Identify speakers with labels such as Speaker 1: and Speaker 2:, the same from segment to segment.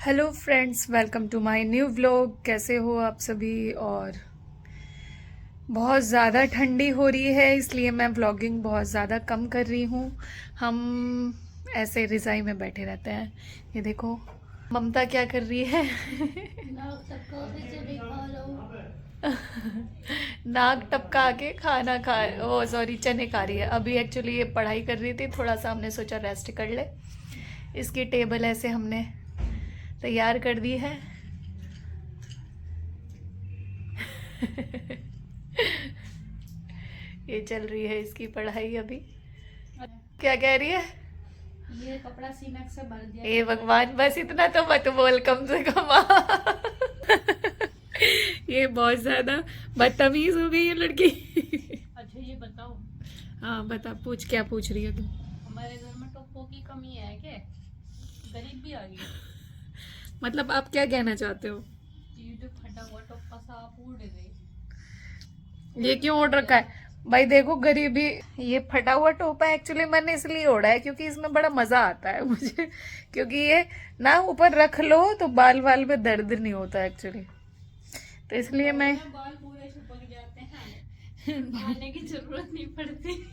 Speaker 1: Hello friends, welcome to my new vlog. कैसे हो आप सभी। और बहुत ज़्यादा ठंडी हो रही है, इसलिए मैं व्लॉगिंग बहुत ज़्यादा कम कर रही हूँ। हम ऐसे रिजाई में बैठे रहते हैं। ये देखो ममता क्या कर रही है। नाक टपका के खाना खा, ओ सॉरी, चने खा रही है। अभी एक्चुअली ये पढ़ाई कर रही थी, थोड़ा सा हमने सोचा रेस्ट कर ले। इसकी टेबल ऐसे हमने तैयार कर दी है। ये चल रही है इसकी पढ़ाई अभी। क्या कह रही है?
Speaker 2: ये कपड़ा सीना से भर दिया।
Speaker 1: हे भगवान, बस इतना तो मत बोल कम से कम। ये बहुत ज्यादा बदतमीज हो गई ये लड़की।
Speaker 2: अच्छा ये बताओ,
Speaker 1: हाँ बता, पूछ, क्या पूछ रही है तू?
Speaker 2: हमारे घर में टोपों की कमी है क्या? गरीब भी आ गई।
Speaker 1: मतलब आप क्या कहना चाहते हो?
Speaker 2: ये जो फटा हुआ टोपा साफ उड़ गई।
Speaker 1: ये क्यों ओढ़ रखा है भाई? देखो गरीबी, ये फटा हुआ टोपा एक्चुअली मैंने इसलिए ओढ़ा है क्योंकि इसमें बड़ा मजा आता है मुझे। क्योंकि ये ना ऊपर रख लो तो बाल बाल पे दर्द नहीं होता एक्चुअली, तो इसलिए मैं
Speaker 2: बाल पूरे चिपक जाते हैं, आने की जरूरत नहीं पड़ती।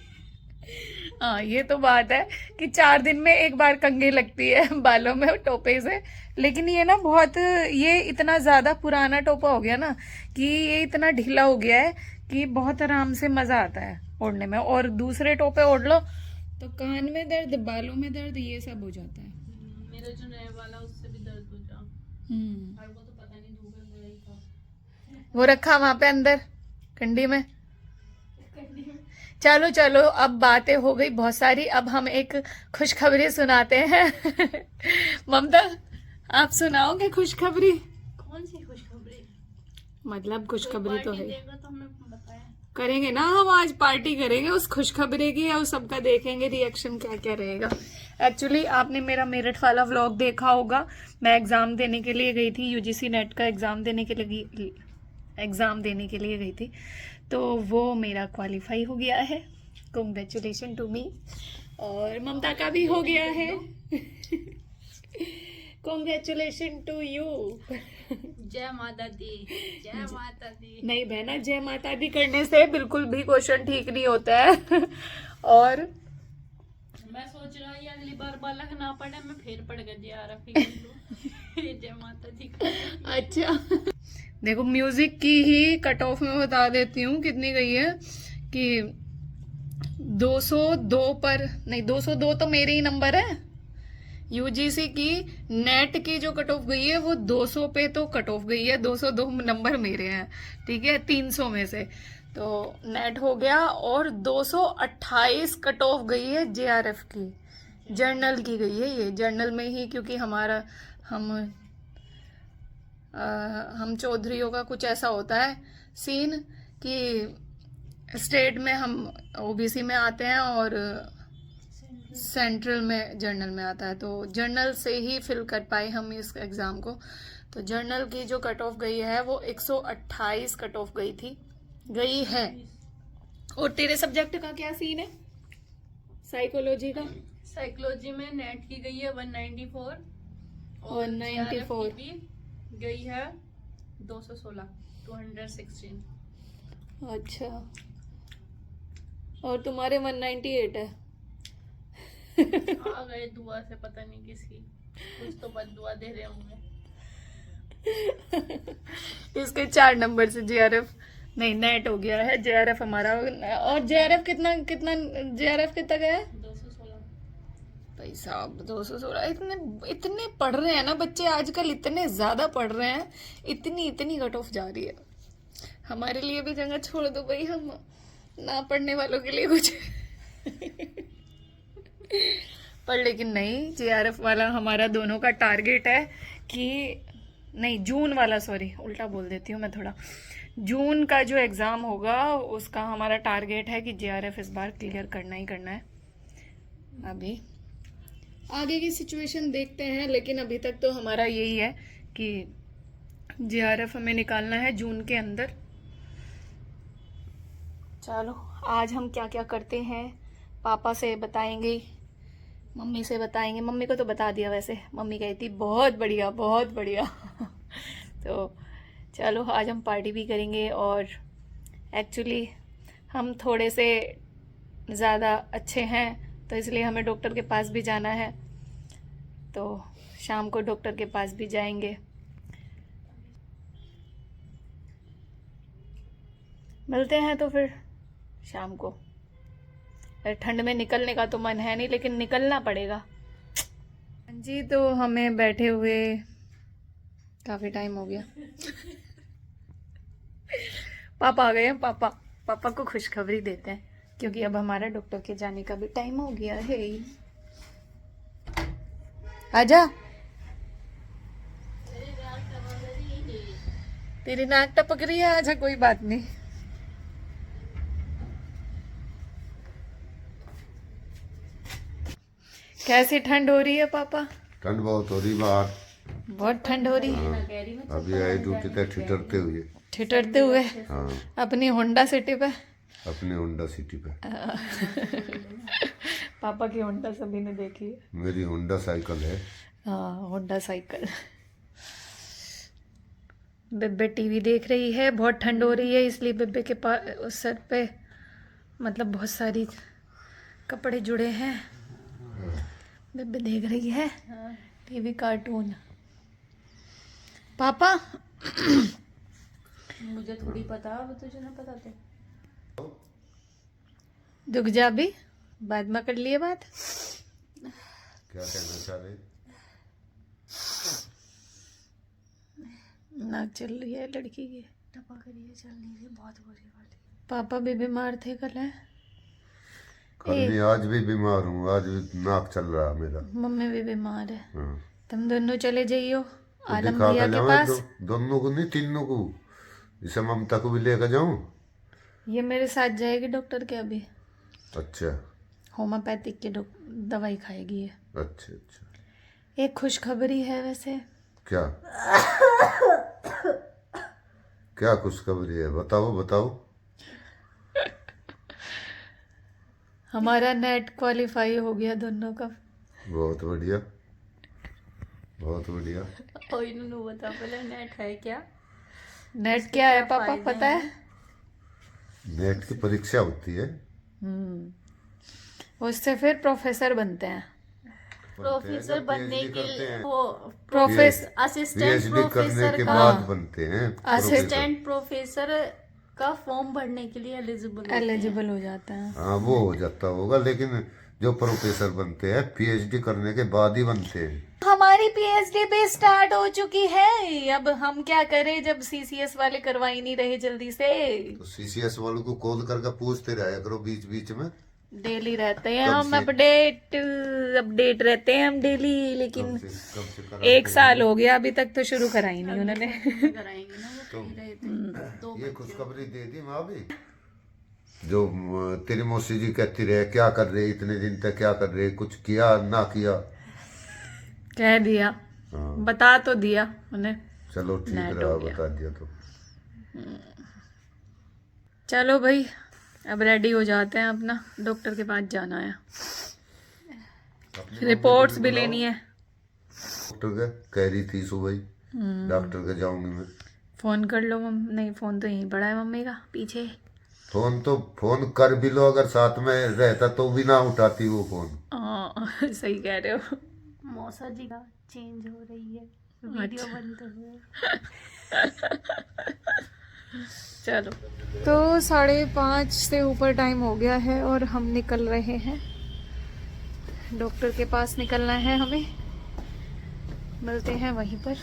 Speaker 1: हाँ, ये तो बात है कि 4 दिन में एक बार कंघी लगती है बालों में टोपे से। लेकिन ये ना बहुत, ये इतना ज्यादा पुराना टोपा हो गया ना कि ये इतना ढीला हो गया है कि बहुत आराम से मजा आता है ओढ़ने में। और दूसरे टोपे ओढ़ लो तो कान में दर्द, बालों में दर्द, ये सब हो जाता है।
Speaker 2: मेरा जो नया वाला उससे भी दर्द हो जा। और वो तो पता नहीं धूप में गई था।
Speaker 1: वो रखा वहां पे अंदर कंडी में। चलो चलो, अब बातें हो गई बहुत सारी, अब हम एक खुशखबरी सुनाते हैं। ममता, आप सुनाओगे खुशखबरी?
Speaker 2: कौन सी खुशखबरी?
Speaker 1: मतलब खुशखबरी तो है,
Speaker 2: देगा तो हमें बताया।
Speaker 1: करेंगे ना हम, आज पार्टी करेंगे उस खुशखबरी की और सबका देखेंगे रिएक्शन क्या क्या रहेगा। एक्चुअली आपने मेरा मेरठ वाला व्लॉग देखा होगा। मैं एग्जाम देने के लिए गई थी, यूजीसी नेट का एग्जाम देने के लिए गई थी। तो वो मेरा क्वालिफाई हो गया है। Congratulation to me. और ममता का भी हो गया है। Congratulation to you.
Speaker 2: जय माता दी, जय माता दी।
Speaker 1: नहीं बहना, जय माता दी करने से बिल्कुल भी क्वेश्चन ठीक नहीं होता है। और
Speaker 2: मैं सोच रहा हूँ अगली बार बालक ना पढ़े, मैं फिर पढ़ गई जय माता दी।
Speaker 1: अच्छा, देखो म्यूजिक की ही कट ऑफ में बता देती हूँ कितनी गई है कि 202 पर, नहीं 202 तो मेरे ही नंबर है। यूजीसी की नेट की जो कट ऑफ गई है वो 200 पे तो कट ऑफ गई है, 202 नंबर मेरे हैं, ठीक है, 300 में से। तो नेट हो गया। और 228 कट ऑफ गई है जेआरएफ की, जर्नल की गई है ये, जर्नल में ही, क्योंकि हमारा हम चौधरियों का कुछ ऐसा होता है सीन कि स्टेट में हम ओबीसी में आते हैं और सेंट्रल में जर्नल में आता है, तो जर्नल से ही फिल कर पाए हम इस एग्ज़ाम को। तो जर्नल की जो कट ऑफ गई है वो 128 कट ऑफ गई है। और तेरे सब्जेक्ट का क्या सीन है? साइकोलॉजी का?
Speaker 2: साइकोलॉजी में नेट की गई है 194
Speaker 1: और 94
Speaker 2: भी गई है 216, 216।
Speaker 1: अच्छा, और तुम्हारे 198 है।
Speaker 2: आ गए दुआ से, पता नहीं किसकी, कुछ तो बद दुआ दे रहे होंगे।
Speaker 1: इसके 4 नंबर से जेआरएफ, नहीं नेट हो गया है, जेआरएफ हमारा। और जेआरएफ कितना कितना, जेआरएफ कितना गया है?
Speaker 2: 216।
Speaker 1: भाई साहब 216। इतने इतने पढ़ रहे हैं ना बच्चे आजकल, इतने ज्यादा पढ़ रहे हैं, इतनी इतनी कट ऑफ जा रही है। हमारे लिए भी जगह छोड़ दो भाई, हम ना पढ़ने वालों के लिए कुछ। पर लेकिन नहीं, जेआरएफ वाला हमारा दोनों का टारगेट है कि, नहीं जून वाला, सॉरी उल्टा बोल देती हूँ मैं थोड़ा, जून का जो एग्ज़ाम होगा उसका हमारा टारगेट है कि जेआरएफ इस बार क्लियर करना ही करना है। अभी आगे की सिचुएशन देखते हैं, लेकिन अभी तक तो हमारा यही है कि जेआरएफ हमें निकालना है जून के अंदर। चलो आज हम क्या क्या करते हैं पापा से बताएंगे, मम्मी से बताएंगे, मम्मी को तो बता दिया वैसे, मम्मी कही थी बहुत बढ़िया बहुत बढ़िया। तो चलो आज हम पार्टी भी करेंगे, और एक्चुअली हम थोड़े से ज़्यादा अच्छे हैं तो इसलिए हमें डॉक्टर के पास भी जाना है, तो शाम को डॉक्टर के पास भी जाएंगे। मिलते हैं तो फिर शाम को। ठंड में निकलने का तो मन है नहीं, लेकिन निकलना पड़ेगा जी। तो हमें बैठे हुए काफ़ी टाइम हो गया। पापा आ गए हैं। पापा को खुशखबरी देते हैं, क्योंकि अब हमारा डॉक्टर के जाने का भी टाइम हो गया है। आजा, तेरी नाक टपक रही है। आजा, कोई बात नहीं। कैसी ठंड हो रही है पापा?
Speaker 3: ठंड बहुत हो रही बाहर,
Speaker 1: बहुत ठंड हो रही है।
Speaker 3: अभी आए ड्यूटी तक
Speaker 1: ठिठुरते हुए
Speaker 3: हाँ
Speaker 1: अपनी होंडा सिटी पे,
Speaker 3: अपने होंडा सिटी पे।
Speaker 1: पापा की होंडा सभी ने देखी है।
Speaker 3: मेरी होंडा साइकिल है।
Speaker 1: हाँ, होंडा साइकिल। बेबे टीवी देख रही है। बहुत ठंड हो रही है, इसलिए बेबे के पास उस सर पे मतलब बहुत सारी कपड़े जुड़े हैं। बेबे देख रही है टीवी कार्टून। पापा
Speaker 2: मुझे थोड़ी पता, अब तुझे ना पता थे।
Speaker 1: दुख जा भी, बाद में कर लिए बात।
Speaker 3: क्या कहना चाह रहे?
Speaker 1: नाक चल रही है लड़की की,
Speaker 2: टपक रही है, चल नहीं रही, बहुत बुरी वाली।
Speaker 1: पापा भी बीमार थे कल है।
Speaker 3: कल नहीं, आज भी बीमार हूँ, आज भी नाक चल रहा है मेरा।
Speaker 1: मम्मी भी बीमार है।
Speaker 3: हाँ।
Speaker 1: तुम दोनों चले जाइयो
Speaker 3: तो
Speaker 1: आलम
Speaker 3: दिखा
Speaker 1: भैया
Speaker 3: के
Speaker 1: के
Speaker 3: लाऊं,
Speaker 1: पास।
Speaker 3: दोनों को नहीं, तीनों को। इसे ममता को भी लेकर जाऊं।
Speaker 1: ये मेरे साथ जाएगी डॉक्टर के अभी।
Speaker 3: अच्छा
Speaker 1: होम्योपैथिक की दवाई खाएगी ये।
Speaker 3: अच्छा अच्छा।
Speaker 1: एक खुशखबरी है वैसे।
Speaker 3: क्या क्या खुशखबरी है? बताओ बताओ।
Speaker 1: हमारा नेट क्वालिफाई हो गया दोनों का।
Speaker 3: बहुत बढ़िया बहुत बढ़िया।
Speaker 2: और इन्होंने बता पहले नेट है क्या?
Speaker 1: नेट क्या है पापा, पता है?
Speaker 3: नेट की परीक्षा होती है।
Speaker 1: उससे फिर प्रोफेसर बनते हैं।
Speaker 2: प्रोफेसर बनने के लिए वो
Speaker 1: प्रोफेसर
Speaker 2: असिस्टेंट
Speaker 3: पीएचडी करने
Speaker 2: प्रोफेसर
Speaker 3: के
Speaker 2: का
Speaker 3: बाद बनते हैं
Speaker 2: असिस्टेंट प्रोफेसर का फॉर्म भरने के लिए
Speaker 1: एलिजिबल हो जाता है।
Speaker 3: हाँ वो हो जाता होगा, लेकिन जो प्रोफेसर बनते हैं पीएचडी करने के बाद ही बनते हैं।
Speaker 1: हमारी पीएचडी भी स्टार्ट हो चुकी है। अब हम क्या करें जब सीसीएस वाले करवा ही नहीं रहे जल्दी से।
Speaker 3: तो सीसीएस वालों को कॉल करके पूछते रहा करो बीच बीच में।
Speaker 1: डेली रहते हैं हम, अपडेट रहते हैं हम डेली, लेकिन
Speaker 3: कब से
Speaker 1: 1 साल हो गया अभी तक तो शुरू करा ही नहीं उन्होंने।
Speaker 2: कराएंगे ना, वो कह रहे थे।
Speaker 3: ये खुशखबरी दे दी माँ भी, जो तेरी मौसी जी कहती रहे क्या कर रहे इतने दिन तक, क्या कर रहे, कुछ किया ना किया?
Speaker 1: कह दिया,
Speaker 3: हाँ।
Speaker 1: बता तो दिया उन्हें।
Speaker 3: चलो ठीक रहा, बता दिया तो।
Speaker 1: चलो भाई, अब रेडी हो जाते हैं, अपना डॉक्टर के पास जाना है, रिपोर्ट्स भी लेनी है।
Speaker 3: डॉक्टर का कह रही थी सुबह ही, डॉक्टर के जाऊंगी मैं।
Speaker 1: फोन कर लो नहीं, फोन तो यहीं पड़ा है मम्मी का पीछे।
Speaker 3: फोन कर भी लो, अगर साथ में रहता तो भी ना उठाती वो फोन।
Speaker 1: सही कह रहे हो।
Speaker 2: मौसा जी का चेंज हो रही है, वीडियो बनते हुए।
Speaker 1: चलो, तो 5:30 से ऊपर टाइम हो गया है और हम निकल रहे हैं। डॉक्टर के पास निकलना है हमें, मिलते हैं वहीं पर।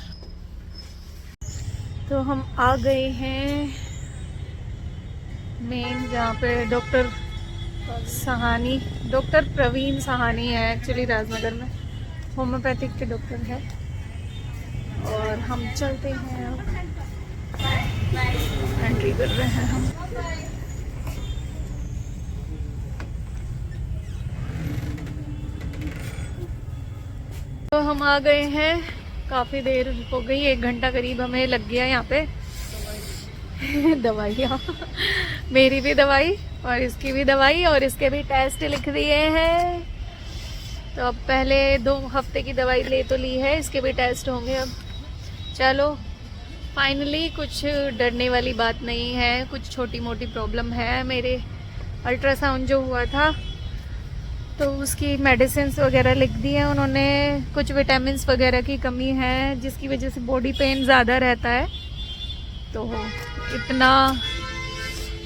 Speaker 1: तो हम आ गए हैं मेन, जहाँ पे डॉक्टर प्रवीण सहानी है एक्चुअली, राजनगर में होम्योपैथिक के डॉक्टर है। और हम चलते हैं, एंट्री कर रहे हैं हम। तो हम आ गए हैं, काफ़ी देर हो गई, 1 घंटा करीब हमें लग गया यहाँ पे। दवाइयाँ, मेरी भी दवाई और इसकी भी दवाई और इसके भी टेस्ट लिख दिए हैं। तो अब पहले 2 हफ्ते की दवाई ले तो ली है, इसके भी टेस्ट होंगे अब। चलो फाइनली कुछ डरने वाली बात नहीं है, कुछ छोटी मोटी प्रॉब्लम है। मेरे अल्ट्रासाउंड जो हुआ था तो उसकी मेडिसिन्स वगैरह लिख दी है उन्होंने, कुछ विटामिन्स वगैरह की कमी है जिसकी वजह से बॉडी पेन ज़्यादा रहता है। तो इतना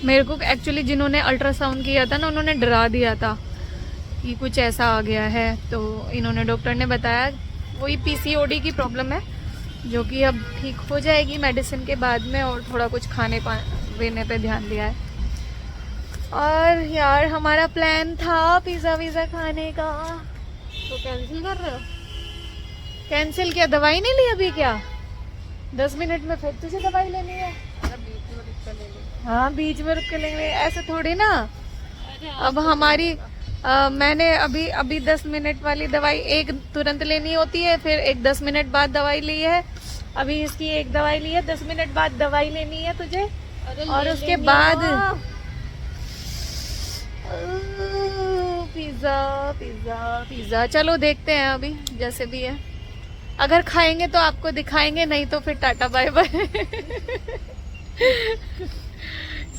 Speaker 1: मेरे को एक्चुअली जिन्होंने अल्ट्रासाउंड किया था ना उन्होंने डरा दिया था कि कुछ ऐसा आ गया है। तो इन्होंने डॉक्टर ने बताया वही पीसीओडी की प्रॉब्लम है जो कि अब ठीक हो जाएगी मेडिसिन के बाद में, और थोड़ा कुछ खाने पीने पे ध्यान दिया है। और यार हमारा प्लान था पिज़्ज़ा वीज़ा खाने का, तो कैंसिल कर रहे हो? कैंसिल क्या? दवाई नहीं ली अभी क्या? 10 मिनट में फिर तुझे दवाई लेनी है? हाँ बीच में रुक के लेंगे, ऐसे थोड़ी ना। अब हमारी मैंने अभी 10 मिनट वाली दवाई एक तुरंत लेनी होती है, फिर एक 10 मिनट बाद दवाई ली है। अभी इसकी एक दवाई ली है, 10 मिनट बाद दवाई लेनी है तुझे, और उसके बाद पिज़्ज़ा पिज़्ज़ा पिज़्ज़ा। चलो देखते हैं अभी जैसे भी है, अगर खाएंगे तो आपको दिखाएंगे, नहीं तो फिर टाटा बाय बाय।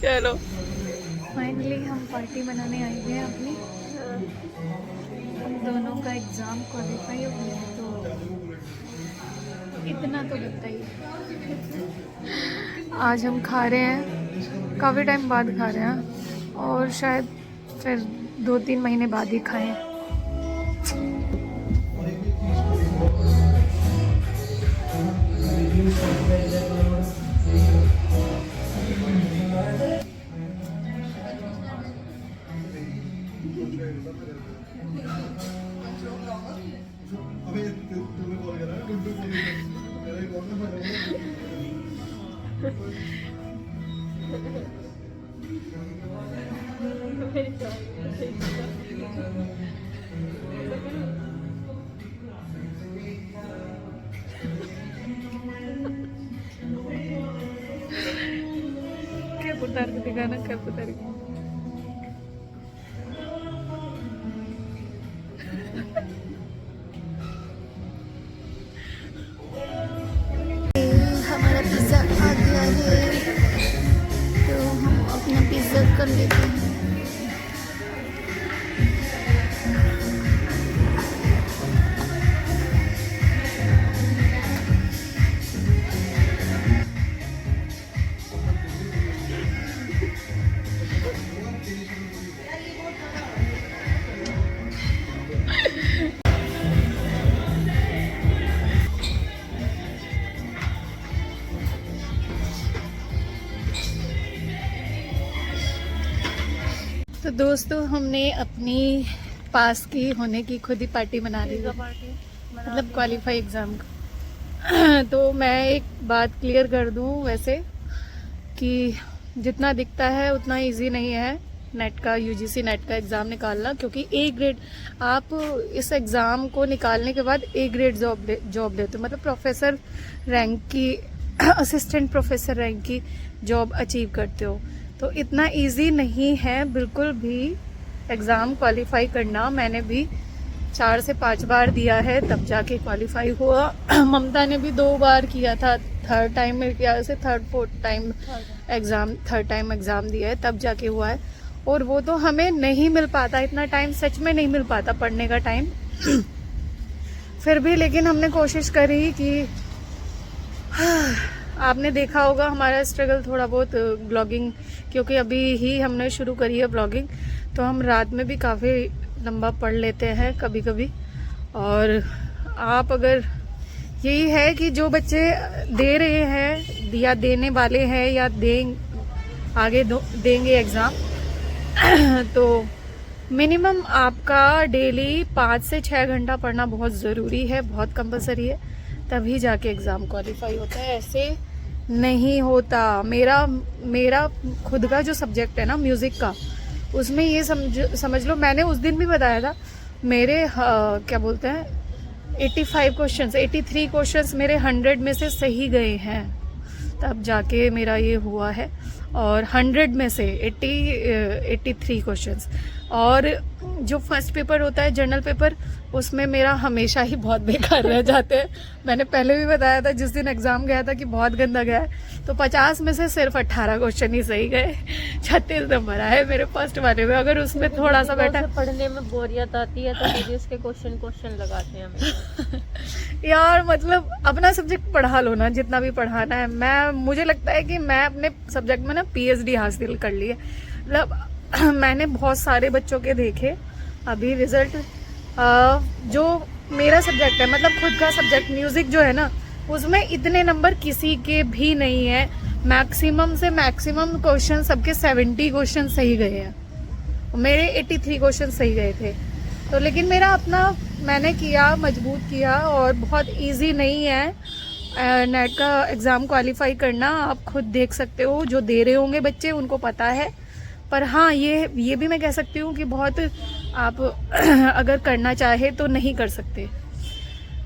Speaker 1: चलो फाइनली हम पार्टी मनाने आए हैं अपनी। हम दोनों का एग्ज़ाम क्वालिफाई हो गया तो इतना तो बताइए। आज हम खा रहे हैं, काफ़ी टाइम बाद खा रहे हैं, और शायद फिर 2-3 महीने बाद ही खाएं। कैप उतार के दिखाना, कैप उतार के। हमारा पिज़्ज़ा आ गया है, तो हम अपना पिज़्ज़ा कर लेते हैं। तो दोस्तों हमने अपनी पास की होने की खुद ही पार्टी मना ली है, मतलब क्वालिफाई एग्ज़ाम का। तो मैं एक बात क्लियर कर दूं वैसे कि जितना दिखता है उतना इजी नहीं है नेट का, यूजीसी नेट का एग्ज़ाम निकालना, क्योंकि ए ग्रेड आप इस एग्ज़ाम को निकालने के बाद ए ग्रेड जॉब लेते हो, मतलब प्रोफेसर रैंक की, असिस्टेंट प्रोफेसर रैंक की जॉब अचीव करते हो। तो इतना इजी नहीं है बिल्कुल भी एग्ज़ाम क्वालिफाई करना। मैंने भी 4 से 5 बार दिया है तब जाके क्वालिफाई हुआ। ममता ने भी 2 बार किया था, थर्ड टाइम मेरे ख्याल से थर्ड टाइम एग्ज़ाम दिया है तब जाके हुआ है। और वो तो हमें नहीं मिल पाता, इतना टाइम सच में नहीं मिल पाता पढ़ने का टाइम। फिर भी लेकिन हमने कोशिश करी कि आपने देखा होगा हमारा स्ट्रगल थोड़ा बहुत ब्लॉगिंग, क्योंकि अभी ही हमने शुरू करी है ब्लॉगिंग, तो हम रात में भी काफ़ी लंबा पढ़ लेते हैं कभी कभी। और आप अगर यही है कि जो बच्चे दे रहे हैं या देने वाले हैं या आगे देंगे एग्ज़ाम, तो मिनिमम आपका डेली 5 से 6 घंटा पढ़ना बहुत ज़रूरी है, बहुत कंपलसरी है, तभी जाके एग्ज़ाम क्वालिफाई होता है, ऐसे नहीं होता। मेरा खुद का जो सब्जेक्ट है ना म्यूज़िक का, उसमें ये समझ लो, मैंने उस दिन भी बताया था, मेरे क्या बोलते हैं 83 क्वेश्चंस मेरे 100 में से सही गए हैं, तब जाके मेरा ये हुआ है। और 100 में से 83 क्वेश्चंस, और जो फर्स्ट पेपर होता है जनरल पेपर, उसमें मेरा हमेशा ही बहुत बेकार रह जाते हैं। मैंने पहले भी बताया था जिस दिन एग्जाम गया था कि बहुत गंदा गया है। तो 50 में से सिर्फ 18 क्वेश्चन ही सही गए, 36 नंबर आए मेरे फर्स्ट वाले में। अगर उसमें थोड़ा सा बैठा,
Speaker 2: पढ़ने में बोरियत आती है तो दीदी उसके क्वेश्चन लगाते हैं हमें।
Speaker 1: यार मतलब अपना सब्जेक्ट पढ़ा लो ना, जितना भी पढ़ाना है। मुझे लगता है कि मैं अपने सब्जेक्ट में ना PhD हासिल कर ली है। मतलब मैंने बहुत सारे बच्चों के देखे अभी रिजल्ट, जो मेरा सब्जेक्ट है, मतलब खुद का सब्जेक्ट म्यूजिक जो है ना, उसमें इतने नंबर किसी के भी नहीं है। मैक्सिमम से मैक्सिमम क्वेश्चन सबके 70 क्वेश्चन सही गए हैं, मेरे 83 क्वेश्चन सही गए थे। तो लेकिन मेरा अपना मैंने किया, मजबूत किया, और बहुत इजी नहीं है नेट का एग्ज़ाम क्वालिफाई करना। आप खुद देख सकते हो, जो दे रहे होंगे बच्चे उनको पता है। पर हाँ, ये भी मैं कह सकती हूँ कि बहुत आप अगर करना चाहे तो नहीं कर सकते।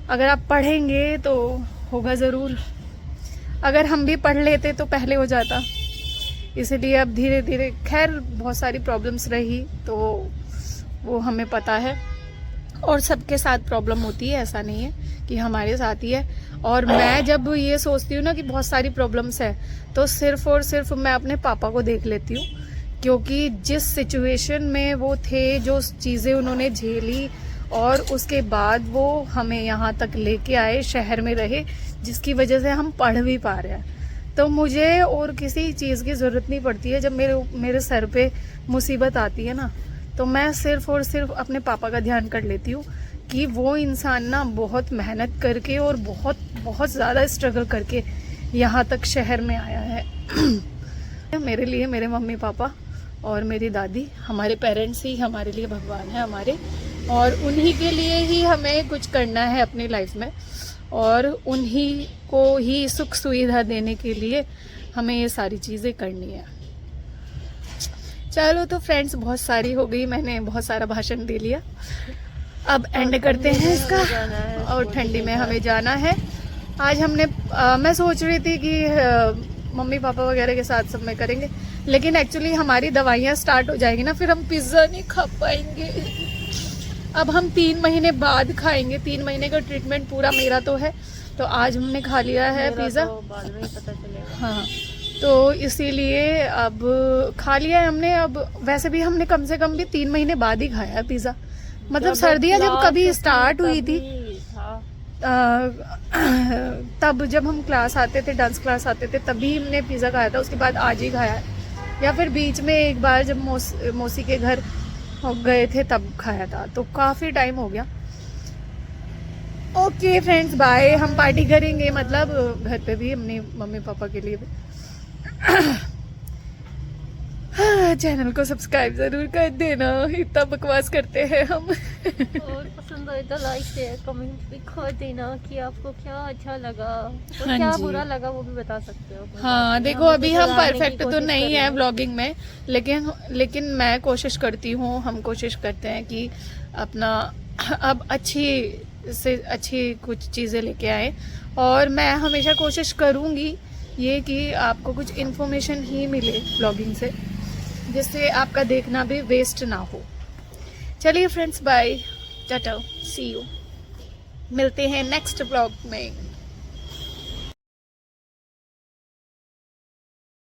Speaker 1: अगर आप पढ़ेंगे तो होगा ज़रूर। अगर हम भी पढ़ लेते तो पहले हो जाता। इसलिए अब धीरे धीरे, खैर बहुत सारी प्रॉब्लम्स रही तो वो हमें पता है, और सबके साथ प्रॉब्लम होती है, ऐसा नहीं है कि हमारे साथ ही है। और मैं जब ये सोचती हूँ ना कि बहुत सारी प्रॉब्लम्स है, तो सिर्फ और सिर्फ मैं अपने पापा को देख लेती हूँ, क्योंकि जिस सिचुएशन में वो थे, जो चीज़ें उन्होंने झेली, और उसके बाद वो हमें यहाँ तक लेके आए, शहर में रहे, जिसकी वजह से हम पढ़ भी पा रहे हैं। तो मुझे और किसी चीज़ की ज़रूरत नहीं पड़ती है। जब मेरे सर पे मुसीबत आती है ना, तो मैं सिर्फ और सिर्फ अपने पापा का ध्यान कर लेती हूँ कि वो इंसान ना बहुत मेहनत करके और बहुत बहुत ज़्यादा स्ट्रगल करके यहाँ तक शहर में आया है। मेरे लिए मेरे मम्मी पापा और मेरी दादी, हमारे पेरेंट्स ही हमारे लिए भगवान है हमारे, और उन्हीं के लिए ही हमें कुछ करना है अपनी लाइफ में, और उन्हीं को ही सुख सुविधा देने के लिए हमें ये सारी चीज़ें करनी है। चलो तो फ्रेंड्स, बहुत सारी हो गई, मैंने बहुत सारा भाषण दे लिया। अब एंड करते हैं इसका, और ठंडी में हमें जाना है। आज हमने मैं सोच रही थी कि मम्मी पापा वगैरह के साथ सब में करेंगे, लेकिन एक्चुअली हमारी दवाइयाँ स्टार्ट हो जाएगी ना, फिर हम पिज़्ज़ा नहीं खा पाएंगे। अब हम 3 महीने बाद खाएंगे। 3 महीने का ट्रीटमेंट पूरा मेरा तो है, तो आज हमने खा लिया है पिज़्ज़ा।
Speaker 2: तो बाद में ही पता चलेगा।
Speaker 1: हाँ, तो इसीलिए अब खा लिया है हमने। अब वैसे भी हमने कम से कम भी 3 महीने बाद ही खाया है पिज़्ज़ा। मतलब सर्दियाँ जब कभी स्टार्ट हुई थी, तब जब हम क्लास आते थे, डांस क्लास आते थे, तभी हमने पिज़्ज़ा खाया था। उसके बाद आज ही खाया है, या फिर बीच में एक बार जब मौसी के घर गए थे तब खाया था। तो काफ़ी टाइम हो गया। Okay friends, bye. हम पार्टी करेंगे, मतलब घर पे भी, अपने मम्मी पापा के लिए भी। चैनल को सब्सक्राइब जरूर कर देना, इतना बकवास करते हैं हम।
Speaker 2: और पसंद आए तो लाइक शेयर कमेंट भी कर देना कि आपको क्या अच्छा लगा और
Speaker 1: हाँ
Speaker 2: क्या
Speaker 1: जी।
Speaker 2: बुरा लगा, वो भी बता सकते हो।
Speaker 1: हाँ, देखो अभी हम परफेक्ट तो नहीं है व्लॉगिंग में, लेकिन मैं कोशिश करती हूँ, हम कोशिश करते हैं कि अपना अब अच्छी से अच्छी कुछ चीज़ें लेके आए। और मैं हमेशा कोशिश करूँगी ये कि आपको कुछ इन्फॉर्मेशन ही मिले व्लॉगिंग से, जिससे आपका देखना भी वेस्ट ना हो। चलिए friends, bye, tata, see you. मिलते हैं नेक्स्ट व्लॉग में।